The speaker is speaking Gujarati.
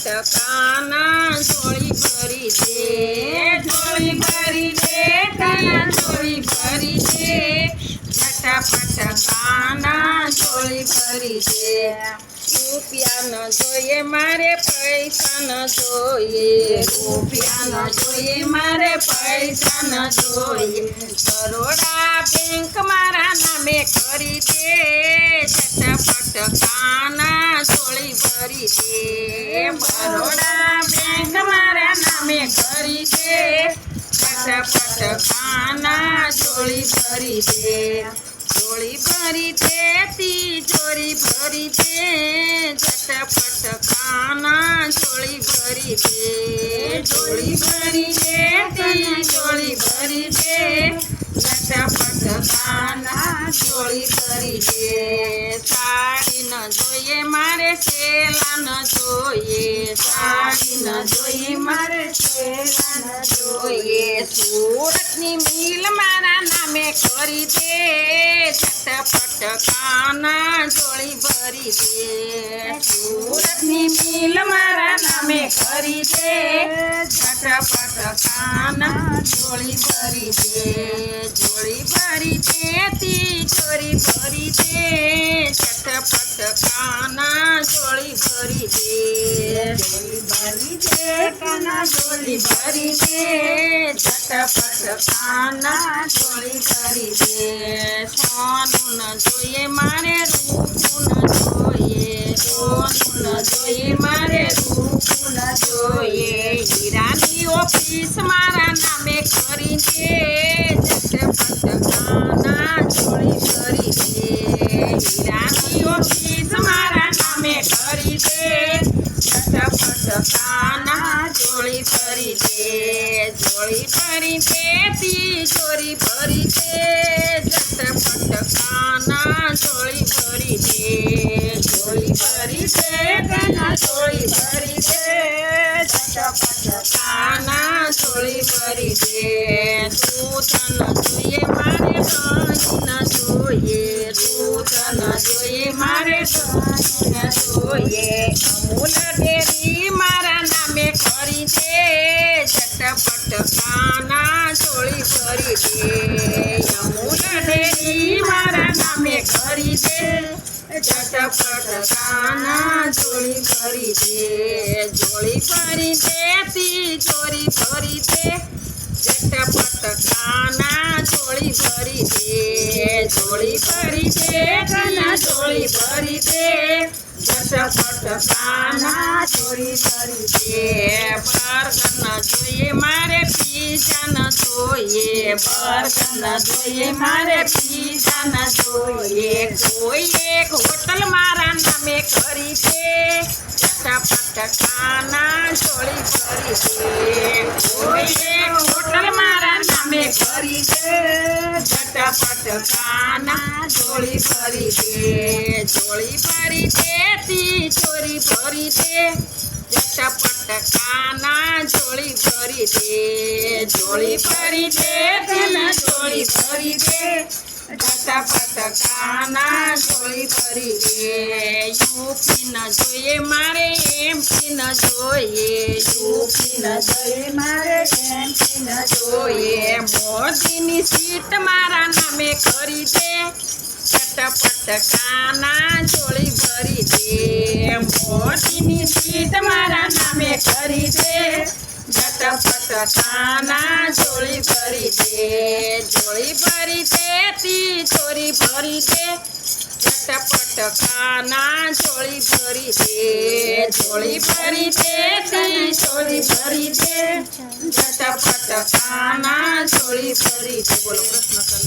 કાના જોડી ભરી દે, જોડી ભરી દે કાના જોડી ભરી દે, ફટાફટ કાના જોડી ભરી દે। રૂપિયા ન જોઈએ મારે પૈસા ન જોઈએ, રૂપિયા ન જોઈએ મારે પૈસા ન જોઈએ, બરોડા બેંક મારા નામે કરી દે, ફટાફટ કાના જોડી ભરી દે, બરોડા બેંક મારા નામે કરી દે, ફટાફટ કાના જોડી ભરી દે, જોડી ભરી દે તિજોરી ભરી દે, ફટાફટ કાના જોડી ભરી દે, જોડી ભરી દે તિજોરી ભરી દે, ફટાફટ કાના જોડી ભરી દે। સાડી ન જોઈએ મારે સેલા ન જોઈએ, સાડી ન જોઈએ મારે સેલા ન જોઈએ, સુરતની મિલ મારા નામે કરી દે, ફટાફટ કાના જોડી ભરી દે, સુરતની મિલ મારા નામે કરી દે, ફટાફટ કાના જોડી ભરી દે, જોડી ભરી દે તિજોરી ભરી દે, ફટાફટ કાના જોડી ભરી દે, જોડી ભરી દે કાના જોડી ભરી દે, ફટાફટ કાના જોડી ભરી દે। સોનું ન જોઈએ મારે રૂપું ન જોઈએ, સોનું ન જોઈએ મારે રૂપું ન જોઈએ, હીરાની ઓફિસ મારા નામે કરી દે, ફટાફટ કાના જોડી ભરી દે, હીરાની ઓફિસ મારા નામે કરી દે, ફટાફટ કાના જોડી ભરી દે, જોડી ભરી દે તિજોરી ભરી દે, ફટાફટ કાના જોડી ભરી દે, જોડી ભરી દે કાના જોડી ભરી દે, ફટાફટ કાના જોડી ભરી દે। દૂધ ન જોઈએ મારે દહીં ન જોઈએ, દૂધ ન જોઈએ મારે દહીં ન જોઈએ, અમૂલ ડેરી મારા નામે કરી દે, ફટાફટ કાના જોડી ભરી દે, અમૂલ ડેરી મારા નામે કરી દે, ફટાફટ કાના જોડી ભરી દે, જોડી ભરી દે તિજોરી ભરી દે, ફટાફટ કાના જોડી ભરી દે, જોડી ભરી દે કાના જોડી ભરી દે, ફટાફટ કાના જોડી ભરી દે। બર્ગર ન જોઈએ મારે પીઝા ન જોઈએ, બર્ગર ન જોઈએ મારે પીઝા ન જોઈએ, કોઈ એક હોટલ મારા નામે કરી દે, ફટાફટ કાના જોડી ભરી દે, કોઈ એક હોટલ મારા નામે કરી દે, ફટાફટ કાના જોડી ભરી દે, જોડી ભરી દે તિજોરી ભરી દે, ફટાફટ કાના જોડી ભરી દે, જોડી ભરી દે કાના જોડી ભરી દે, ફટાફટ કાના જોડી ભરી દે। યુપી ન જોઈએ મારે એમપી ન જોઈએ, યુપી ન જોઈએ મારે એમપી ન જોઈએ, મોદીની સીટ મારા નામે કરી દે, ફટાફટ કાના જોડી ભરી દે, મોદીની સીટ મારા નામે કરી દે, ફટાફટ કાના જોડી ભરી દે, જોડી ભરી દે તિજોરી ભરી દે, ફટાફટ કાના જોડી ભરી દે, જોડી ભરી દે તિજોરી ભરી દે, ફટાફટ કાના જોડી ભરી દે। બોલો કૃષ્ણ કનૈયા।